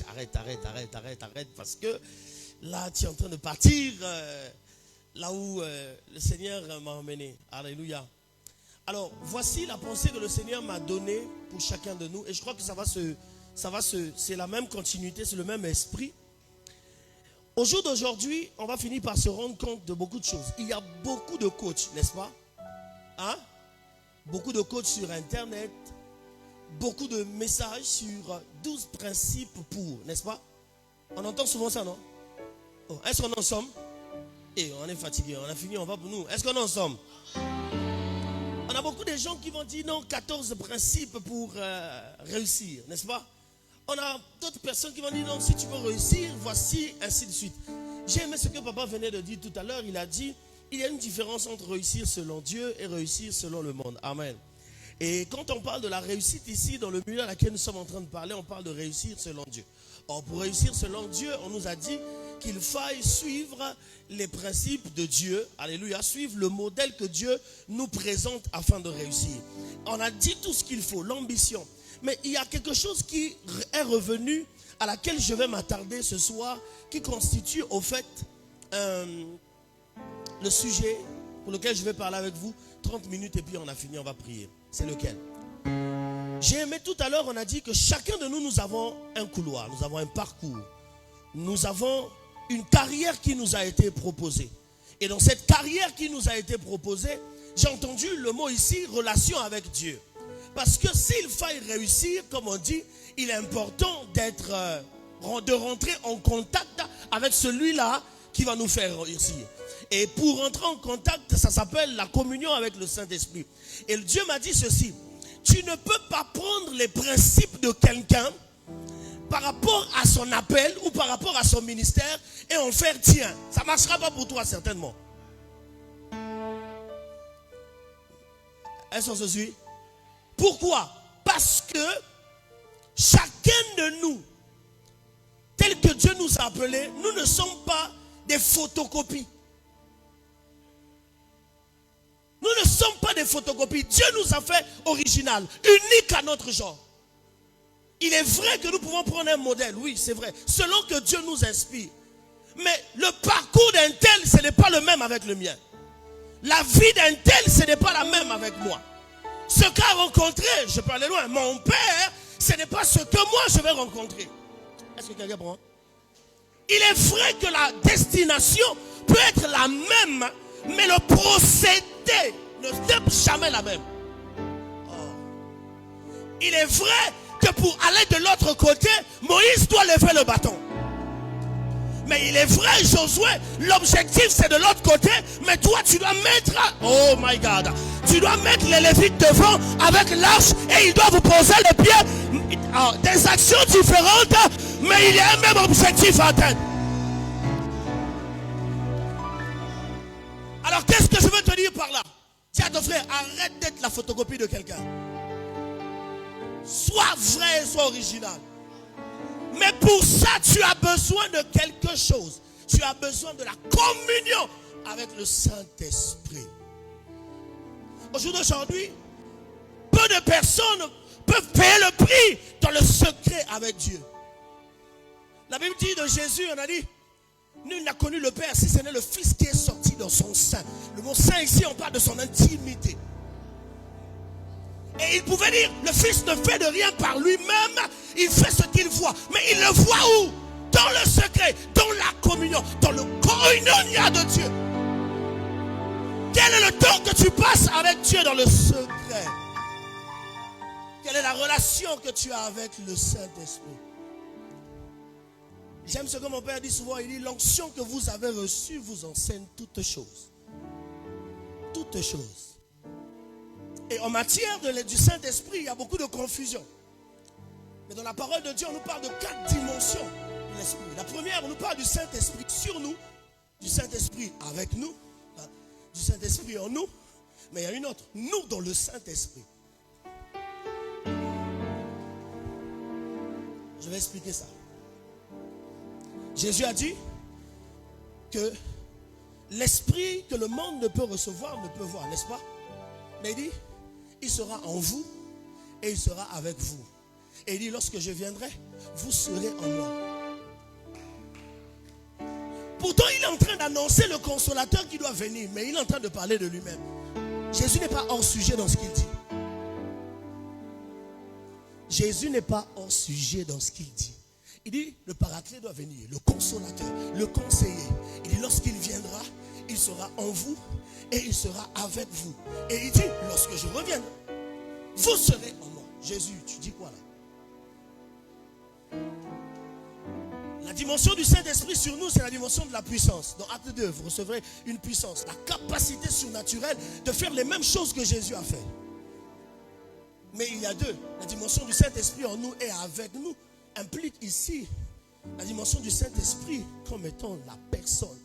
arrête, parce que là, tu es en train de partir là où le Seigneur m'a emmené. Alléluia. Alors, voici la pensée que le Seigneur m'a donnée pour chacun de nous. Et je crois que c'est la même continuité, c'est le même esprit. Au jour d'aujourd'hui, on va finir par se rendre compte de beaucoup de choses. Il y a beaucoup de coachs, n'est-ce pas? Hein? Beaucoup de coachs sur Internet, beaucoup de messages sur 12 principes pour, n'est-ce pas? On entend souvent ça, non? Oh, est-ce qu'on en somme? Et on est fatigué, on a fini, on va pour nous. Est-ce qu'on en somme? On a beaucoup de gens qui vont dire non, 14 principes pour réussir, n'est-ce pas? On a d'autres personnes qui vont dire non, si tu veux réussir, voici, ainsi de suite. J'ai aimé ce que papa venait de dire tout à l'heure. Il a dit, il y a une différence entre réussir selon Dieu et réussir selon le monde. Amen. Et quand on parle de la réussite ici, dans le milieu dans lequel nous sommes en train de parler, on parle de réussir selon Dieu. Or, pour réussir selon Dieu, on nous a dit qu'il faille suivre les principes de Dieu, alléluia, suivre le modèle que Dieu nous présente afin de réussir. On a dit tout ce qu'il faut, l'ambition. Mais il y a quelque chose qui est revenu, à laquelle je vais m'attarder ce soir, qui constitue au fait le sujet pour lequel je vais parler avec vous. 30 minutes et puis on a fini, on va prier. C'est lequel? J'ai aimé tout à l'heure, on a dit que chacun de nous, nous avons un couloir, nous avons un parcours. Nous avons une carrière qui nous a été proposée. Et dans cette carrière qui nous a été proposée, j'ai entendu le mot ici, relation avec Dieu. Parce que s'il faille réussir, comme on dit, il est important de rentrer en contact avec celui-là qui va nous faire réussir. Et pour rentrer en contact, ça s'appelle la communion avec le Saint-Esprit. Et Dieu m'a dit ceci, tu ne peux pas prendre les principes de quelqu'un par rapport à son appel ou par rapport à son ministère et en faire tien. Ça ne marchera pas pour toi certainement. Est-ce qu'on se suit? Pourquoi? Parce que chacun de nous, tel que Dieu nous a appelés, nous ne sommes pas des photocopies. Nous ne sommes pas des photocopies. Dieu nous a fait original, unique à notre genre. Il est vrai que nous pouvons prendre un modèle, oui, c'est vrai, selon que Dieu nous inspire. Mais le parcours d'un tel, ce n'est pas le même avec le mien. La vie d'un tel, ce n'est pas la même avec moi. Ce qu'a rencontré, je peux aller loin, mon père, ce n'est pas ce que moi je vais rencontrer. Est-ce que quelqu'un prend? Il est vrai que la destination peut être la même, mais le procédé ne n'est jamais la même. Oh. Il est vrai que pour aller de l'autre côté, Moïse doit lever le bâton. Mais il est vrai, Josué, l'objectif c'est de l'autre côté, mais toi tu dois mettre, oh my God, tu dois mettre les Lévites devant avec l'arche et ils doivent vous poser les pieds. Des actions différentes, mais il y a un même objectif à atteindre. Alors qu'est-ce que je veux te dire par là? Dis à ton frère, arrête d'être la photocopie de quelqu'un. Sois vrai, sois original. Mais pour ça, tu as besoin de quelque chose. Tu as besoin de la communion avec le Saint-Esprit. Au jour d'aujourd'hui, peu de personnes peuvent payer le prix dans le secret avec Dieu. La Bible dit de Jésus, on a dit, nul n'a connu le Père si ce n'est le Fils qui est sorti dans son sein. Le mot sein ici, on parle de son intimité. Et il pouvait dire, le Fils ne fait de rien par lui-même, il fait ce qu'il voit. Mais il le voit où? Dans le secret, dans la communion, dans le koinonia de Dieu. Quel est le temps que tu passes avec Dieu dans le secret? Quelle est la relation que tu as avec le Saint-Esprit? J'aime ce que mon père dit souvent, il dit, l'onction que vous avez reçue vous enseigne toutes choses. Toutes choses. Et en matière du Saint-Esprit, il y a beaucoup de confusion. Mais dans la parole de Dieu, on nous parle de 4 dimensions de l'Esprit. La première, on nous parle du Saint-Esprit sur nous, du Saint-Esprit avec nous, du Saint-Esprit en nous. Mais il y a une autre, nous dans le Saint-Esprit. Je vais expliquer ça. Jésus a dit que l'Esprit que le monde ne peut recevoir, ne peut voir, n'est-ce pas? Mais il dit, il sera en vous et il sera avec vous. Et il dit, lorsque je viendrai, vous serez en moi. Pourtant, il est en train d'annoncer le consolateur qui doit venir, mais il est en train de parler de lui-même. Jésus n'est pas hors sujet dans ce qu'il dit. Jésus n'est pas hors sujet dans ce qu'il dit. Il dit, le paraclet doit venir, le consolateur, le conseiller. Il dit, lorsqu'il viendra, il sera en vous et il sera avec vous. Et il dit, lorsque je reviendrai, vous serez en moi. Jésus, tu dis quoi là? La dimension du Saint-Esprit sur nous, c'est la dimension de la puissance. Dans Acte 2, vous recevrez une puissance, la capacité surnaturelle de faire les mêmes choses que Jésus a fait. Mais il y a deux. La dimension du Saint-Esprit en nous et avec nous implique ici la dimension du Saint-Esprit comme étant la personne.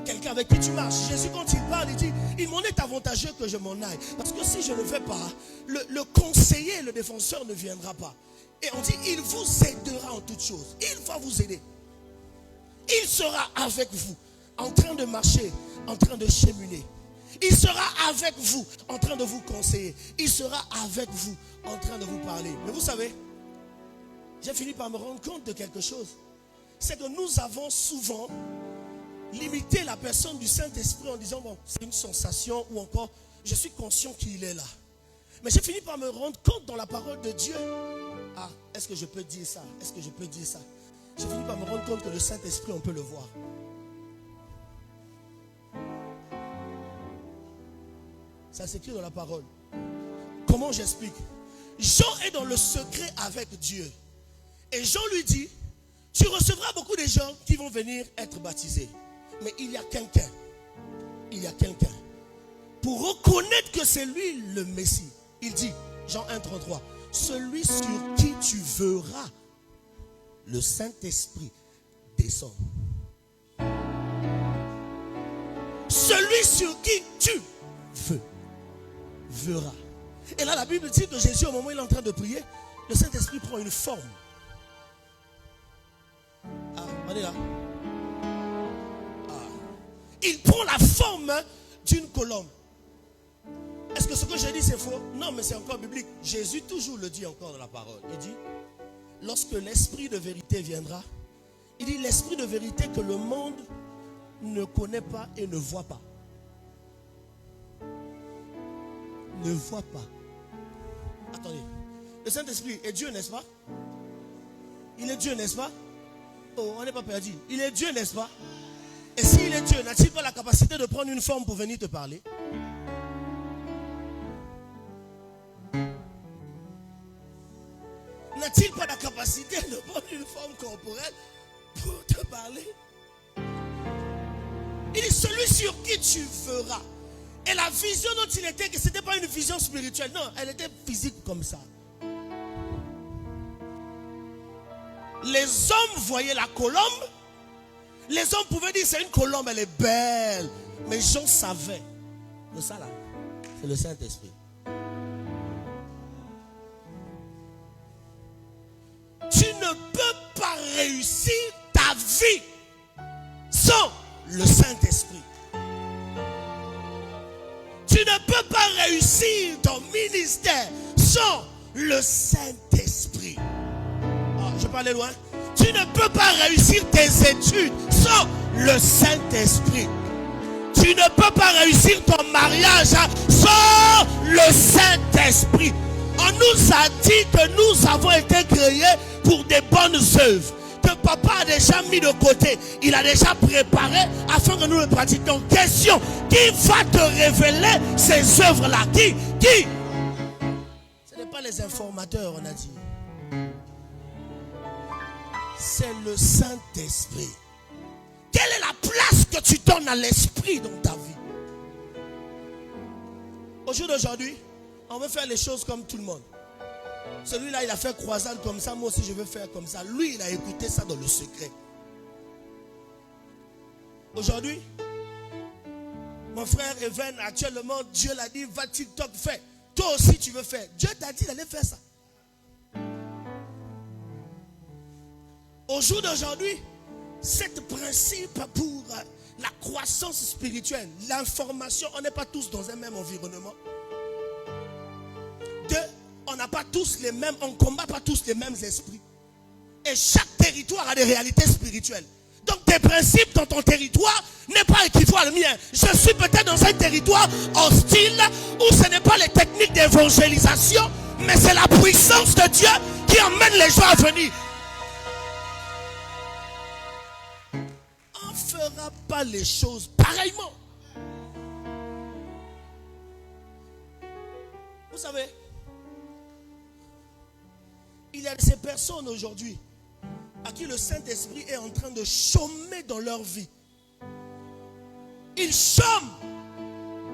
Quelqu'un avec qui tu marches. Jésus, quand il parle, il dit, il m'en est avantageux que je m'en aille. Parce que si je ne le fais pas, le conseiller, le défenseur ne viendra pas. Et on dit, il vous aidera en toutes choses. Il va vous aider. Il sera avec vous, en train de marcher, en train de cheminer. Il sera avec vous, en train de vous conseiller. Il sera avec vous, en train de vous parler. Mais vous savez, j'ai fini par me rendre compte de quelque chose. C'est que nous avons souvent limité la personne du Saint-Esprit en disant, bon, c'est une sensation ou encore, je suis conscient qu'il est là. Mais j'ai fini par me rendre compte dans la parole de Dieu. Ah, est-ce que je peux dire ça? Est-ce que je peux dire ça? J'ai fini par me rendre compte que le Saint-Esprit, on peut le voir. Ça s'écrit dans la parole. Comment j'explique? Jean est dans le secret avec Dieu. Et Jean lui dit, tu recevras beaucoup de gens qui vont venir être baptisés. Mais il y a quelqu'un. Il y a quelqu'un. Pour reconnaître que c'est lui le Messie. Il dit, Jean 1,33. Celui sur qui tu verras le Saint-Esprit descendre. Celui sur qui tu verras. Et là la Bible dit que Jésus, au moment où il est en train de prier, le Saint-Esprit prend une forme. Ah, on est là. Ah. Il prend la forme d'une colombe. Est-ce que ce que j'ai dit c'est faux? Non, mais c'est encore biblique. Jésus toujours le dit encore dans la parole. Il dit, lorsque l'Esprit de vérité viendra, il dit l'Esprit de vérité que le monde ne connaît pas et ne voit pas. Ne voit pas. Attendez. Le Saint-Esprit est Dieu, n'est-ce pas? Il est Dieu, n'est-ce pas? Oh, on n'est pas perdu. Il est Dieu, n'est-ce pas? Et s'il est Dieu, n'a-t-il pas la capacité de prendre une forme pour venir te parler? N'a-t-il pas la capacité de prendre une forme corporelle pour te parler? Il dit celui sur qui tu verras. Et la vision dont il était, que ce n'était pas une vision spirituelle. Non, elle était physique comme ça. Les hommes voyaient la colombe. Les hommes pouvaient dire c'est une colombe, elle est belle. Mais Jean savait. Le ça là, c'est le Saint-Esprit. Tu ne peux pas réussir ta vie sans le Saint-Esprit. Tu ne peux pas réussir ton ministère sans le Saint-Esprit. Ah, je peux aller loin. Tu ne peux pas réussir tes études sans le Saint-Esprit. Tu ne peux pas réussir ton mariage sans le Saint-Esprit. On nous a dit que nous avons été créés pour des bonnes œuvres. Que papa a déjà mis de côté. Il a déjà préparé afin que nous le pratiquions. Question, qui va te révéler ces œuvres-là? Qui? Ce n'est pas les informateurs, on a dit. C'est le Saint-Esprit. Quelle est la place que tu donnes à l'Esprit dans ta vie? Au jour d'aujourd'hui, on veut faire les choses comme tout le monde. Celui-là, il a fait croisade comme ça. Moi aussi, je veux faire comme ça. Lui, il a écouté ça dans le secret. Aujourd'hui, mon frère Even, actuellement, Dieu l'a dit, va TikTok, fais. Toi aussi, tu veux faire. Dieu t'a dit d'aller faire ça. Au jour d'aujourd'hui, cet principe pour la croissance spirituelle, l'information, on n'est pas tous dans un même environnement. Deux, on n'a pas tous les mêmes, on ne combat pas tous les mêmes esprits. Et chaque territoire a des réalités spirituelles. Donc tes principes dans ton territoire n'est pas équivalent à le mien. Je suis peut-être dans un territoire hostile où ce n'est pas les techniques d'évangélisation, mais c'est la puissance de Dieu qui emmène les gens à venir. On ne fera pas les choses pareillement. Vous savez, il y a ces personnes aujourd'hui à qui le Saint-Esprit est en train de chômer dans leur vie. Ils chôment.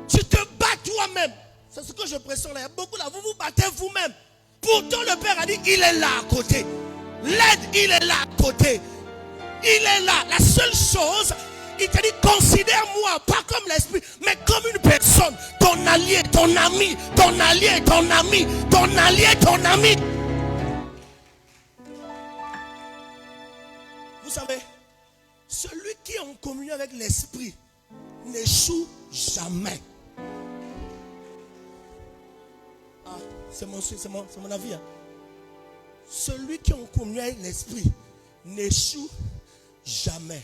Tu te bats toi-même. C'est ce que je pressens là. Il y a beaucoup là. Vous vous battez vous-même. Pourtant le Père a dit, il est là à côté. L'aide, il est là à côté. Il est là. La seule chose, il te dit, considère-moi pas comme l'esprit, mais comme une personne. Ton allié, ton ami, ton allié, ton ami, ton allié, ton ami. Vous savez, celui qui est en communion avec l'esprit n'échoue jamais. Ah, c'est mon avis. Hein. Celui qui est en communion avec l'esprit n'échoue jamais.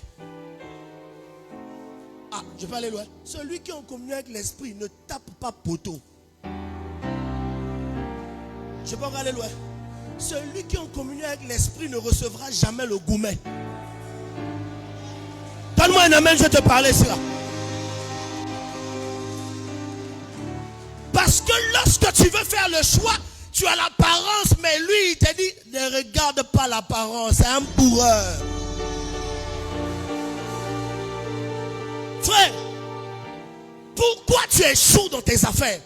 Ah, je vais aller loin. Celui qui est en communion avec l'esprit ne tape pas poteau. Je peux aller loin. Celui qui est en communion avec l'esprit ne recevra jamais le goumet. Donne-moi un amen, je vais te parler cela. Parce que lorsque tu veux faire le choix, tu as l'apparence, mais lui, il te dit, ne regarde pas l'apparence, c'est un bourreur. Frère, pourquoi tu échoues dans tes affaires?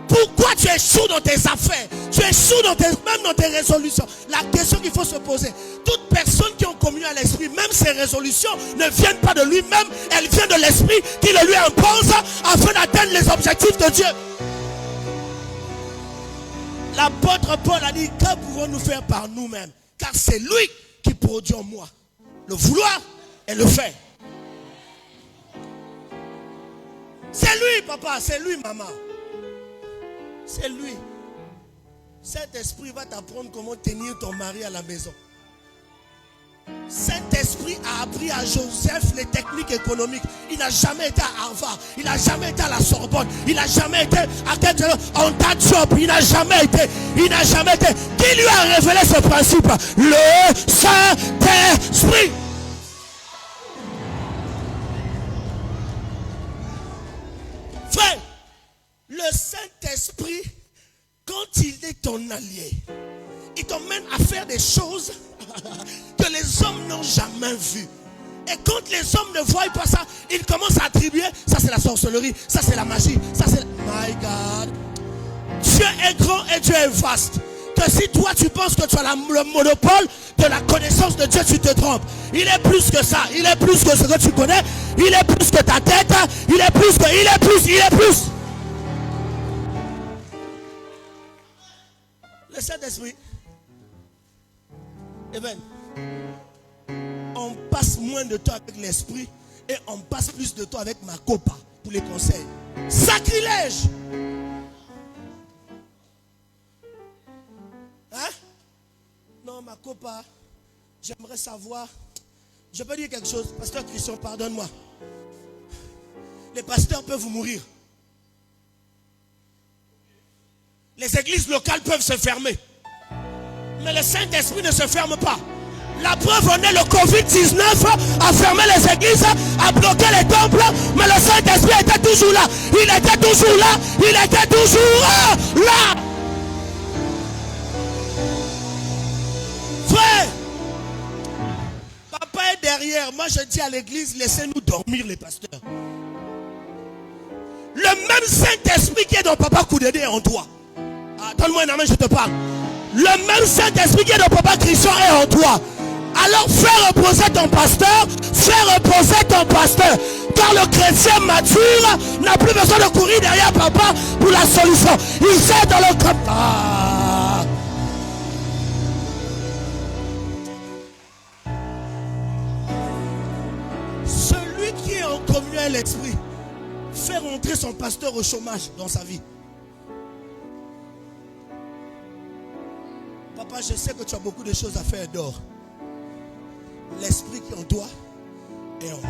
Pourquoi tu échoues dans tes affaires? Tu échoues même dans tes résolutions. La question qu'il faut se poser, toute personne qui est en communion à l'esprit, même ses résolutions ne viennent pas de lui-même, elles viennent de l'esprit qui le lui impose afin d'atteindre les objectifs de Dieu. L'apôtre Paul a dit, que pouvons-nous faire par nous-mêmes? Car c'est lui qui produit en moi le vouloir et le faire. C'est lui, papa, c'est lui, maman. C'est lui. Cet esprit va t'apprendre comment tenir ton mari à la maison. Cet esprit a appris à Joseph les techniques économiques. Il n'a jamais été à Harvard. Il n'a jamais été à la Sorbonne. Il n'a jamais été à en ta job. Il n'a jamais été. Il n'a jamais été. Qui lui a révélé ce principe? Le Saint-Esprit. Frère, le Saint-Esprit, quand il est ton allié, il t'emmène à faire des choses que les hommes n'ont jamais vues. Et quand les hommes ne voient pas ça, ils commencent à attribuer, ça c'est la sorcellerie, ça c'est la magie, ça c'est... My God. Dieu est grand et Dieu est vaste. Que si toi tu penses que tu as le monopole de la connaissance de Dieu, tu te trompes. Il est plus que ça, il est plus que ce que tu connais, il est plus que ta tête, il est plus que, il est plus. Le Saint-Esprit, Amen. On passe moins de temps avec l'esprit et on passe plus de temps avec ma copa pour les conseils. Sacrilège! Hein? Non, ma copa, j'aimerais savoir. Je peux dire quelque chose, pasteur Christian, pardonne-moi. Les pasteurs peuvent mourir. Les églises locales peuvent se fermer. Mais le Saint-Esprit ne se ferme pas. La preuve en est, le Covid-19 a fermé les églises, a bloqué les temples, mais le Saint-Esprit était toujours là. Il était toujours là. Il était toujours là. Frère, papa est derrière. Moi je dis à l'église, laissez-nous dormir les pasteurs. Le même Saint-Esprit qui est dans papa Koudédé est en toi. Ah, donne-moi un amen, je te parle. Le même Saint-Esprit qui est dans papa Christian est en toi. Alors fais reposer ton pasteur. Fais reposer ton pasteur. Car le chrétien mature n'a plus besoin de courir derrière papa pour la solution. Il sait dans le camp. Ah. Celui qui est en communion avec l'esprit fait rentrer son pasteur au chômage dans sa vie. Papa, je sais que tu as beaucoup de choses à faire d'or. L'esprit qui est en toi est en moi.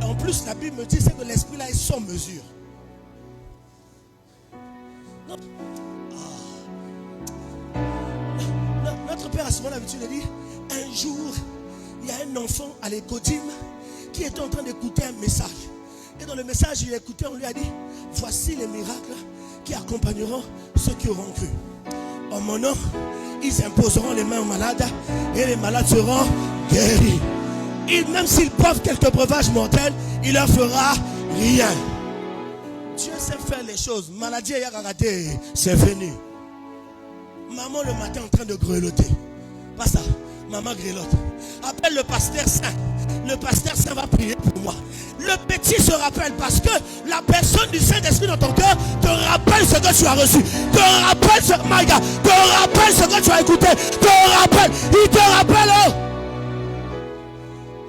Et en plus, la Bible me dit c'est que l'esprit là est sans mesure. Notre père a souvent l'habitude de dire, un jour, il y a un enfant à l'écotime qui était en train d'écouter un message. Et dans le message il écoutait, on lui a dit, voici les miracles qui accompagneront ceux qui auront cru. En mon nom, ils imposeront les mains aux malades et les malades seront guéris. Et même s'ils boivent quelques breuvages mortels, il leur fera rien. Dieu sait faire les choses. Maladie et raté, c'est venu. Maman le matin en train de grelotter. Pas ça, maman grelotte. Appelle le pasteur saint. Le pasteur saint va prier pour moi. Le petit se rappelle parce que la personne du Saint-Esprit dans ton cœur te rappelle ce que tu as reçu. Te rappelle ce, my God, te rappelle ce que tu as écouté. Te rappelle, il te rappelle. Oh.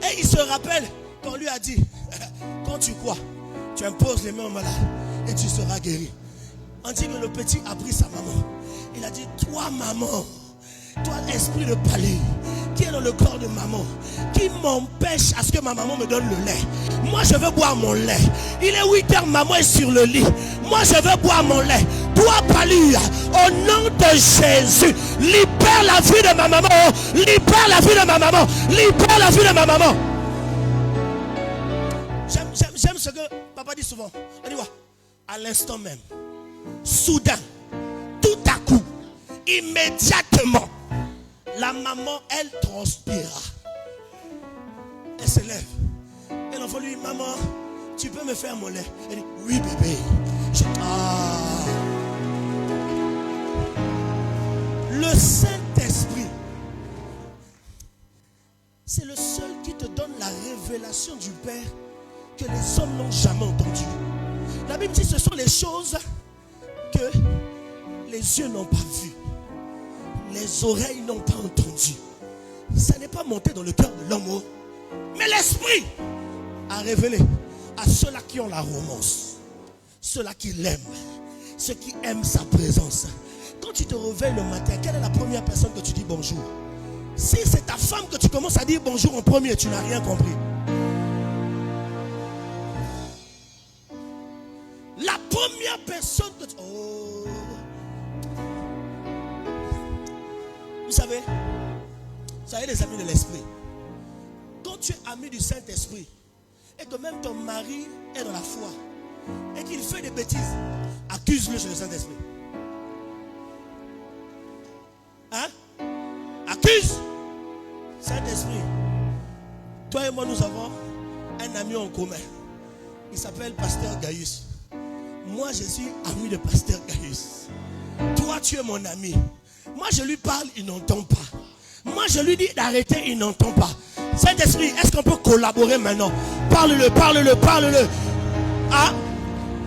Et il se rappelle qu'on lui a dit, quand tu crois, tu imposes les mains aux malades et tu seras guéri. On dit que le petit a pris sa maman. Il a dit, toi maman, toi esprit de Pali, qui est dans le corps de maman, qui m'empêche à ce que ma maman me donne le lait. Moi je veux boire mon lait. Il est 8h, maman est sur le lit. Moi je veux boire mon lait. Toi Pali, au nom de Jésus, libère la vie de ma maman. Libère la vie de ma maman. Libère la vie de ma maman. J'aime ce que papa dit souvent. On dit quoi? À l'instant même, soudain, tout à coup, immédiatement, la maman, elle transpira. Elle se lève. Et l'enfant lui dit, maman, tu peux me faire mon lait? Elle dit, oui bébé. Le Saint-Esprit, c'est le seul qui te donne la révélation du Père que les hommes n'ont jamais entendu. La Bible dit, ce sont les choses que les yeux n'ont pas vues, les oreilles n'ont pas entendu. Ça n'est pas monté dans le cœur de l'homme, mais l'Esprit a révélé à ceux-là qui ont la romance, ceux-là qui l'aiment, ceux qui aiment sa présence. Quand tu te réveilles le matin, quelle est la première personne que tu dis bonjour? Si c'est ta femme que tu commences à dire bonjour en premier, tu n'as rien compris. La première personne que tu... Oh. Vous savez les amis de l'esprit, quand tu es ami du Saint-Esprit et que même ton mari est dans la foi et qu'il fait des bêtises, accuse-le chez le Saint-Esprit. Hein? Accuse. Saint-Esprit, toi et moi nous avons un ami en commun. Il s'appelle Pasteur Gaius. Moi je suis ami de Pasteur Gaius. Toi tu es mon ami. Moi je lui parle, il n'entend pas. Moi je lui dis d'arrêter, il n'entend pas. Saint-Esprit, est-ce qu'on peut collaborer maintenant? Parle-le. Ah,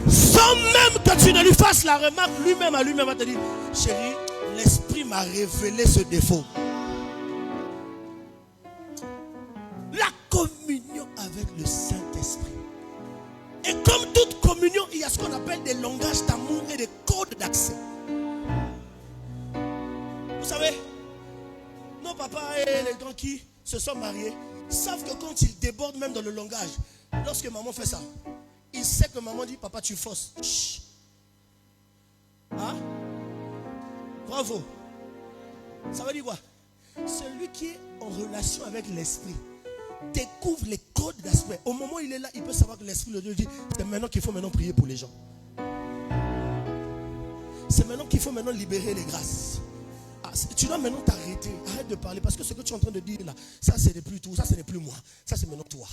sans même que tu ne lui fasses la remarque, lui-même va te dire, chérie, l'Esprit m'a révélé ce défaut. La communion avec le Saint-Esprit. Et comme toute communion, il y a ce qu'on appelle des langages d'amour et des codes d'accès. Vous savez, nos papas et les gens qui se sont mariés savent que quand ils débordent même dans le langage, lorsque maman fait ça, il sait que maman dit, papa tu fausses. Chut. Hein? Bravo. Ça veut dire quoi? Celui qui est en relation avec l'esprit découvre les codes d'aspect. Au moment où il est là, il peut savoir que l'esprit de Dieu dit, c'est maintenant qu'il faut maintenant prier pour les gens. C'est maintenant qu'il faut maintenant libérer les grâces. Ah, tu dois maintenant t'arrêter. Arrête de parler parce que ce que tu es en train de dire là, ça ce n'est plus tout, ça ce n'est plus moi, ça c'est maintenant toi.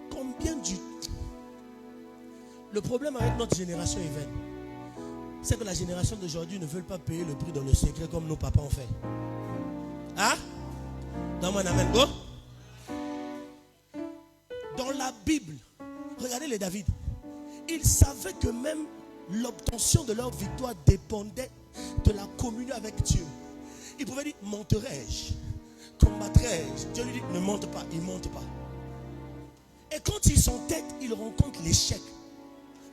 Combien du... Le problème avec notre génération est vaine. C'est que la génération d'aujourd'hui ne veut pas payer le prix dans le secret comme nos papas ont fait. Hein? Donne-moi un amen, go. Dans la Bible, regardez les David. Ils savaient que même l'obtention de leur victoire dépendait de la communion avec Dieu. Ils pouvaient dire, monterai-je? Combattrai-je? Dieu lui dit, ne monte pas, il ne monte pas. Et quand ils sont tête, ils rencontrent l'échec.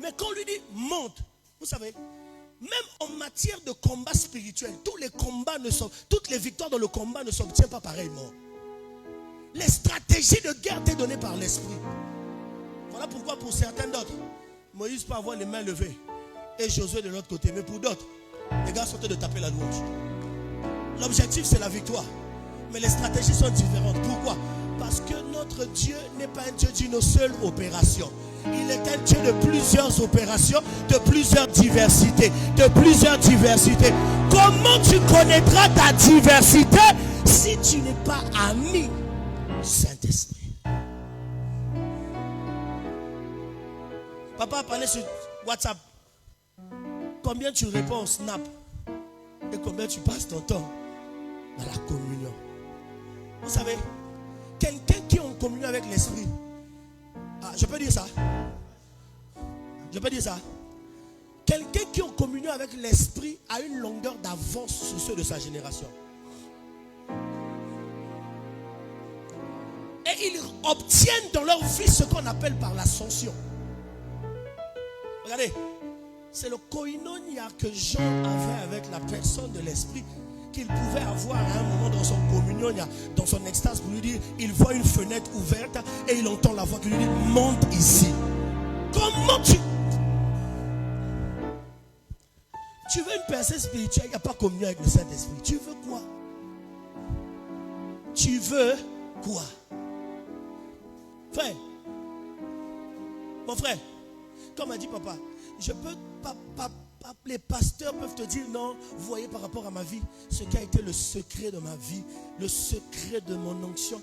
Mais quand on lui dit, monte, vous savez, Même en matière de combat spirituel, toutes les victoires dans le combat ne s'obtiennent pas pareillement. Les stratégies de guerre étaient données par l'esprit. Voilà pourquoi pour certains d'autres, Moïse peut avoir les mains levées et Josué de l'autre côté. Mais pour d'autres, les gars sont en train de taper la louange. L'objectif c'est la victoire. Mais les stratégies sont différentes. Pourquoi? Parce que notre Dieu n'est pas un Dieu d'une seule opération. Il est un Dieu de plusieurs opérations, de plusieurs diversités, Comment tu connaîtras ta diversité si tu n'es pas ami Saint-Esprit? Papa a parlé sur WhatsApp. Combien tu réponds au Snap et combien tu passes ton temps dans la communion? Vous savez, quelqu'un qui est en communion avec l'Esprit, je peux dire ça? Quelqu'un qui est en communion avec l'Esprit a une longueur d'avance sur ceux de sa génération. Et ils obtiennent dans leur vie ce qu'on appelle par l'ascension. Regardez, c'est le koinonia que Jean avait avec la personne de l'Esprit qu'il pouvait avoir à un moment dans son communion, dans son extase, pour lui dire, il voit une fenêtre ouverte et il entend la voix qui lui dit, monte ici. Comment tu veux une personne spirituelle, il n'y a pas communion avec le Saint-Esprit. Tu veux quoi? Tu veux quoi? Frère, mon frère, comme a dit papa, les pasteurs peuvent te dire non, vous voyez par rapport à ma vie, ce qui a été le secret de ma vie, le secret de mon onction,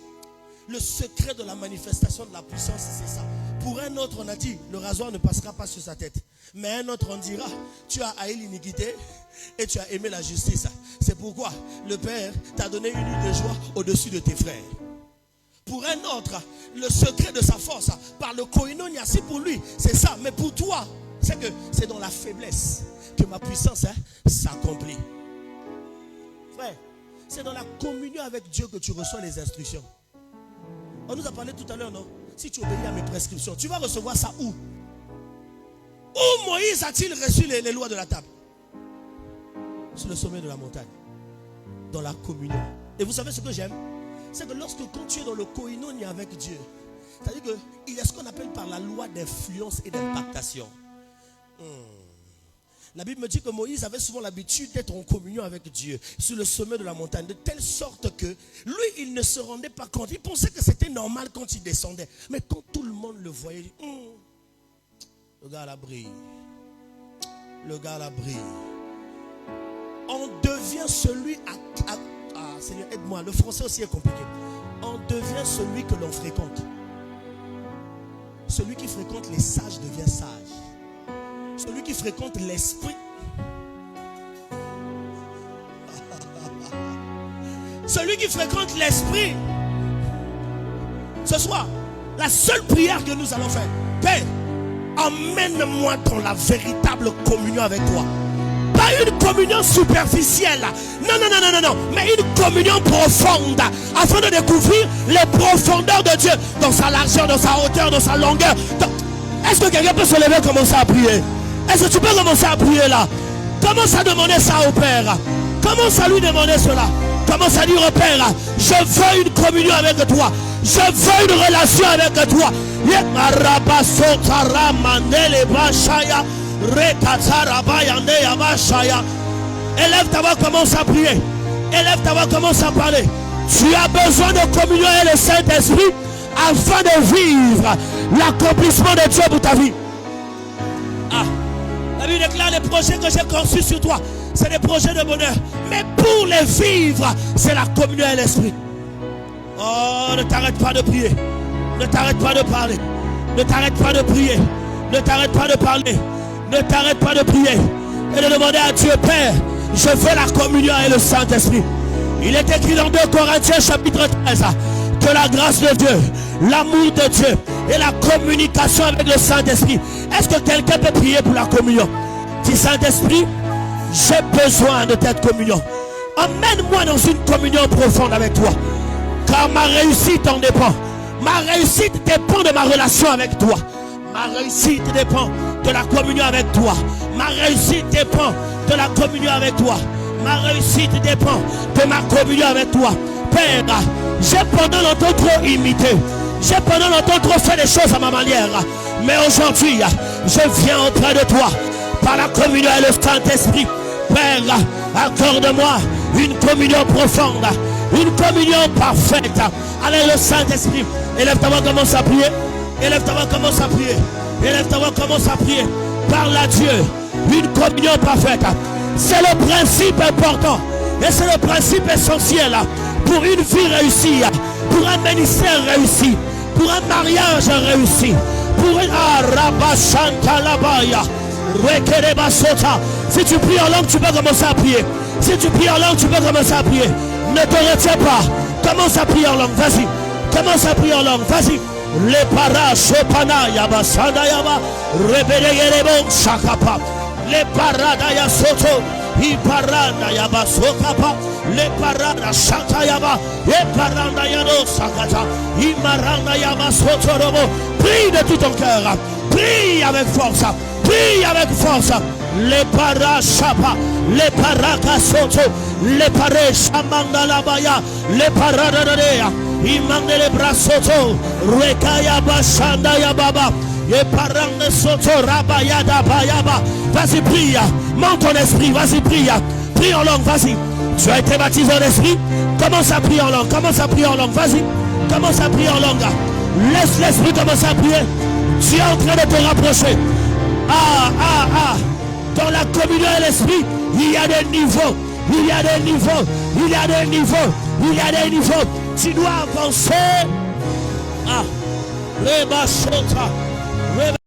le secret de la manifestation de la puissance, c'est ça. Pour un autre, on a dit, le rasoir ne passera pas sur sa tête. Mais un autre, on dira, tu as haï l'iniquité et tu as aimé la justice. C'est pourquoi le Père t'a donné une huile de joie au-dessus de tes frères. Pour un autre, le secret de sa force, par le koinonia, c'est pour lui, c'est ça. Mais pour toi, c'est que c'est dans la faiblesse que ma puissance s'accomplit. Frère, c'est dans la communion avec Dieu que tu reçois les instructions. On nous a parlé tout à l'heure, non? Si tu obéis à mes prescriptions, tu vas recevoir ça où? Où Moïse a-t-il reçu les lois de la table? Sur le sommet de la montagne. Dans la communion. Et vous savez ce que j'aime? C'est que quand tu es dans le koinonia avec Dieu, c'est-à-dire qu'il y a ce qu'on appelle par la loi d'influence et d'impactation. La Bible me dit que Moïse avait souvent l'habitude d'être en communion avec Dieu sur le sommet de la montagne, de telle sorte que lui, il ne se rendait pas compte. Il pensait que c'était normal quand il descendait. Mais quand tout le monde le voyait, il dit, le gars là brille. Le gars là brille. On devient celui Seigneur, aide-moi. Le français aussi est compliqué. On devient celui que l'on fréquente. Celui qui fréquente les sages devient sage. Celui qui fréquente l'esprit. Celui qui fréquente l'esprit. Ce soir, la seule prière que nous allons faire, Père, emmène-moi dans la véritable communion avec toi. Pas une communion superficielle. Non. Mais une communion profonde. Afin de découvrir les profondeurs de Dieu. Dans sa largeur, dans sa hauteur, dans sa longueur. Est-ce que quelqu'un peut se lever et commencer à prier? Est-ce que tu peux commencer à prier là? Commence à demander ça au Père. Commence à lui demander cela. Commence à dire au Père, je veux une communion avec toi. Je veux une relation avec toi. Élève ta voix, commence à prier. Élève ta voix, commence à parler. Tu as besoin de communion avec le Saint-Esprit afin de vivre l'accomplissement de Dieu pour ta vie. La Bible déclare les projets que j'ai conçus sur toi. C'est des projets de bonheur. Mais pour les vivre, c'est la communion avec l'Esprit. Oh, ne t'arrête pas de prier. Ne t'arrête pas de parler. Ne t'arrête pas de prier. Ne t'arrête pas de parler. Ne t'arrête pas de prier. Et de demander à Dieu, Père, je veux la communion avec le Saint-Esprit. Il est écrit dans 2 Corinthiens chapitre 13 que la grâce de Dieu, l'amour de Dieu et la communication avec le Saint-Esprit. Est-ce que quelqu'un peut prier pour la communion? Dis, Saint-Esprit, j'ai besoin de cette communion. Emmène-moi dans une communion profonde avec toi. Car ma réussite en dépend. Ma réussite dépend de ma relation avec toi. Ma réussite dépend de la communion avec toi. Ma réussite dépend de la communion avec toi. Ma réussite dépend de ma communion avec toi. Père, j'ai pendant longtemps trop imité. J'ai pendant longtemps trop fait des choses à ma manière. Mais aujourd'hui, je viens auprès de toi par la communion et le Saint-Esprit. Père, accorde-moi une communion profonde, une communion parfaite avec le Saint-Esprit. Élève ta voix, commence à prier. Élève ta voix, commence à prier. Élève ta voix, commence à prier. Parle à Dieu. Une communion parfaite. C'est le principe important. Et c'est le principe essentiel pour une vie réussie, pour un ministère réussi, pour un mariage réussi, pour un si tu pries en langue, tu peux commencer à prier. Si tu pries en langue, tu peux commencer à prier. Ne te retiens pas. Commence à prier en langue. Vas-y. Commence à prier en langue. Vas-y. Les paras, Chopana, Yaba, Sanda, Yaba, Rebele, Yerebo, Shakapa. Les paradaya soto, I paranda Yaba, Sokapa. Les parada, Shanta, Yaba, et paranda, Yano, Sakata. I maranda, Yaba, Soto, Robo. Prie de tout ton cœur. Prie avec force. Prie avec force. Les parachapa, les parakasoto, les pareshamanda labaya, les paradadea, imande les brasoto, rekaya bashanda yababa, et parande soto rabayada bayaba. Vas-y, prie, monte ton esprit, vas-y, prie, prie en langue, vas-y. Tu as été baptisé en esprit, commence à prier en langue, commence à prier en langue, vas-y, commence à prier en langue. Laisse l'esprit commencer à prier. Tu es en train de te rapprocher. Dans la communion et l'esprit, il y a des niveaux, il y a des niveaux, il y a des niveaux, il y a des niveaux. Tu dois avancer.